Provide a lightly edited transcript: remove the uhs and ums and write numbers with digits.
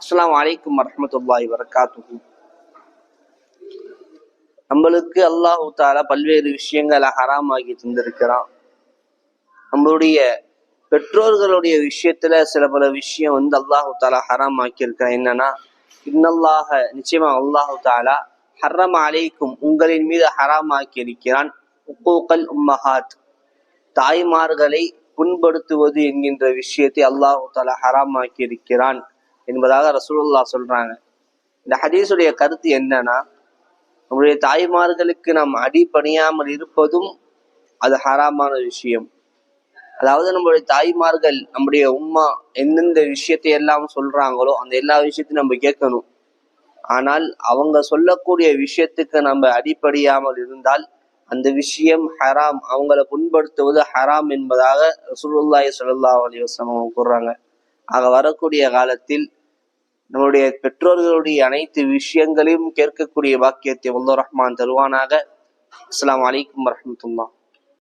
அஸ்ஸலாமு அலைக்கும் வரஹ்மத்துல்லாஹி வபரகாத்துஹு. நம்மளுக்கு அல்லாஹு தாலா பல்வேறு விஷயங்களை ஹராமாக்கி தந்திருக்கிறான். நம்மளுடைய பெற்றோர்களுடைய விஷயத்துல சில பல விஷயம் அல்லாஹு தாலா ஹராமாக்கி இருக்கிறான். என்னன்னா, இன்னல்லாஹ நிச்சயமா அல்லாஹு தாலா ஹர்ரம் அலைக்கும் உங்களின் மீது ஹராமாக்கி இருக்கிறான் உக்கூகல் உம்மஹாத், தாய்மார்களை புண்படுத்துவது என்கின்ற விஷயத்தை அல்லாஹு தாலா ஹராமாக்கி இருக்கிறான் என்பதாக ரசூலுல்லாஹ் சொல்றாங்க. இந்த ஹதீஸுடைய கருத்து என்னன்னா, நம்முடைய தாய்மார்களுக்கு நாம் அடிபணியாமல் இருப்பதும் அது ஹராமான விஷயம். அதாவது நம்முடைய தாய்மார்கள் நம்முடைய உம்மா எந்தெந்த விஷயத்தை எல்லாம் சொல்றாங்களோ அந்த எல்லா விஷயத்தையும் நம்ம கேட்கணும். ஆனால் அவங்க சொல்லக்கூடிய விஷயத்துக்கு நம்ம அடிப்படையாமல் இருந்தால் அந்த விஷயம் ஹராம், அவங்கள புண்படுத்துவது ஹராம் என்பதாக ரசூலுல்லாஹி ஸல்லல்லாஹு அலைஹி வஸல்லம் கூறுறாங்க. ஆக வரக்கூடிய காலத்தில் நம்முடைய பெற்றோர்களுடைய அனைத்து விஷயங்களையும் கேட்கக்கூடிய பாக்கியத்தை அல்லாஹ் ரஹ்மான் தருவானாக. அஸ்ஸலாமு அலைக்கும் வரஹ்மத்துல்லாஹ்.